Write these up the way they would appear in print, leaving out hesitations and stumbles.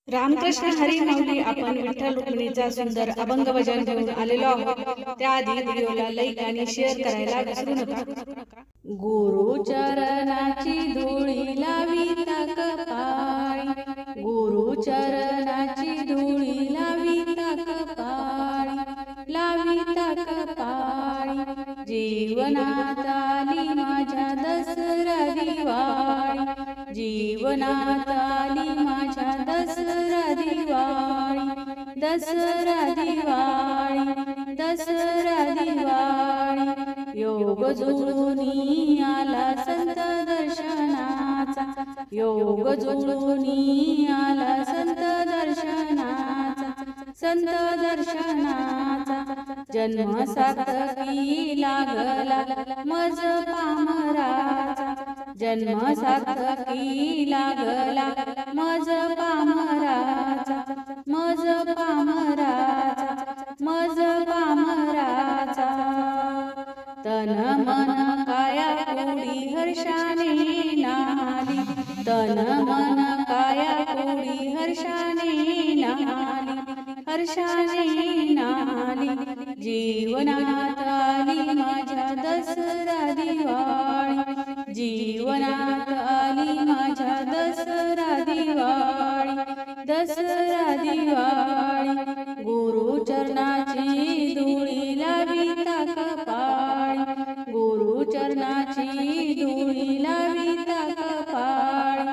रामकृष्ण हरी माऊली. आपण विठ्ठल रुक्मिणीचा सुंदर अभंग भजन घेऊन आलेलो आहोत. त्याआधी व्हिडिओला लाईक आणि शेअर करायला विसरू नका. गुरु चरणाची धुळी लाविता कपाळी, गुरु चरणाची धुळी लाविता कपाळी, लाविता कपाळी. जीवनात आली माझ्या दसरा दिवाळी, जीवनात आली माझ्या दसरा दिवाळी, दसरा दिवाळी, दसरा दिवाळी. योग जुळूनी आला संत दर्शनाचा, योग जुळूनी आला संत दर्शनाचा, संत दर्शनाचा. जन्म सार्थकी लागला मज पामराचा, जन्म सार्थकी लागला मज पामराचा, मज पामराचा, मज पामराचा. तन मन काया कोडी हर्षाने नाली, तन मन काया कोडी हर्षाने नाली, हर्षाने नाली. जीवनात आली माझ्या दसरा दिवाळी, जीवनात आली माझ्या दसरा दिवाळी, दसरा दिवाळी. गुरु चरणाची धुळी लाविता कपाळी, गुरु चरणाची धुळी लाविता कपाळी,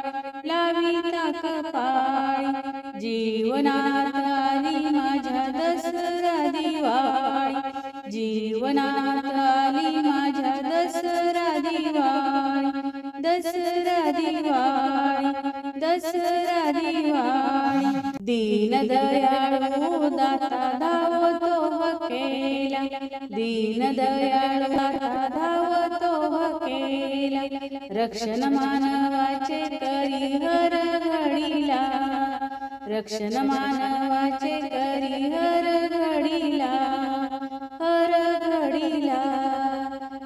लाविता कपाळी. जीवनात आली माझ्या दसरा दिवाळी, जीवनात आली माझ्या दसरा दिवाळी, दसरा दिवाळी, दसरा दिवाळी. दीनदयाळू दाता धावतो हकेला, दीनदयाळू दाता धावतो हकेला. रक्षण मानवाचे करी हर घडीला, रक्षण मानवाचे करी हर घडीला, हर घडीला.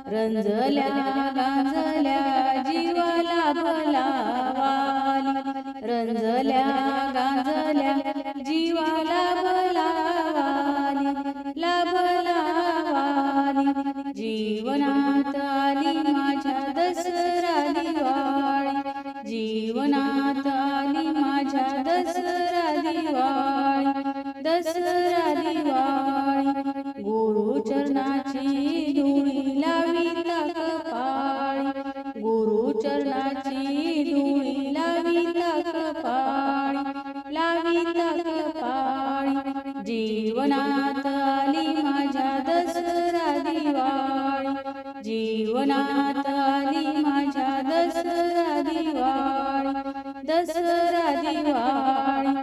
रंजल्या गांजल्या जीवाला भलावाली, रंजल्या गांजल्या जीवाला भलावाली, लाभला वाली. जीवनात आली माझ्या दसरा दिवाळी, जीवनात आली माझ्या दसरा दिवाळी, दसरा दिवाळी. गुरु चरणाची धुळी लाविता कपाळी, गुरु चरणाची धुळी लाविता कपाळी, लाविता कपाळी. जीवनात आली माझ्या दसरा दिवाळी, जीवनात आली माझ्या दसरा दिवाळी, दसरा दिवाळी.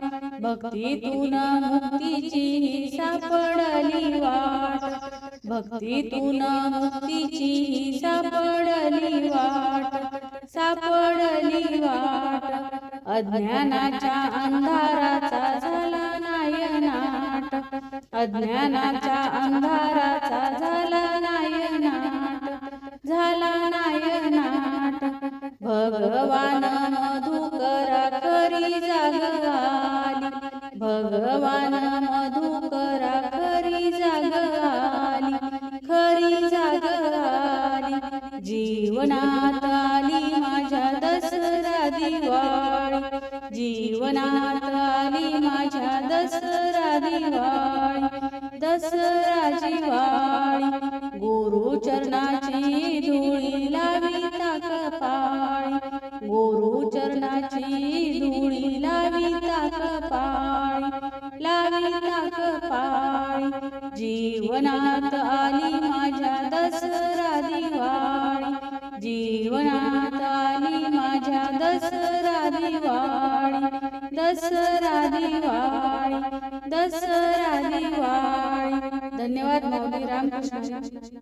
भक्तीतून मुक्तीची सापडली वाट, भक्तीतून मुक्तीची सापडली वाट, सापडली वाट. अज्ञानाच्या अंधाराचा झाला नायनाट, अज्ञानाच्या अंधाराचा झाला नायनाट, झाला नायनाट. भगवान मधुकरा खरी जाग आली, भगवान मधुकरा खरी जाग आली, खरी जाग आली. जीवनात आली माझ्या दसरा दिवाळी, जीवनात आली माझ्या दसरा दिवाळी, दसरा दिवाळी. गुरु चरणाची धुळी लाविता कपाळी, गुरु चरणाची धुळी लाविता कपाळी, लाविता कपाळी. जीवनात आली माझ्या दसरा दिवाळी, जीवनात आली माझ्या दसरा दिवाळी, दसरा दिवाळी, दसरा दिवाळी. धन्यवाद माऊली. रामकृष्ण.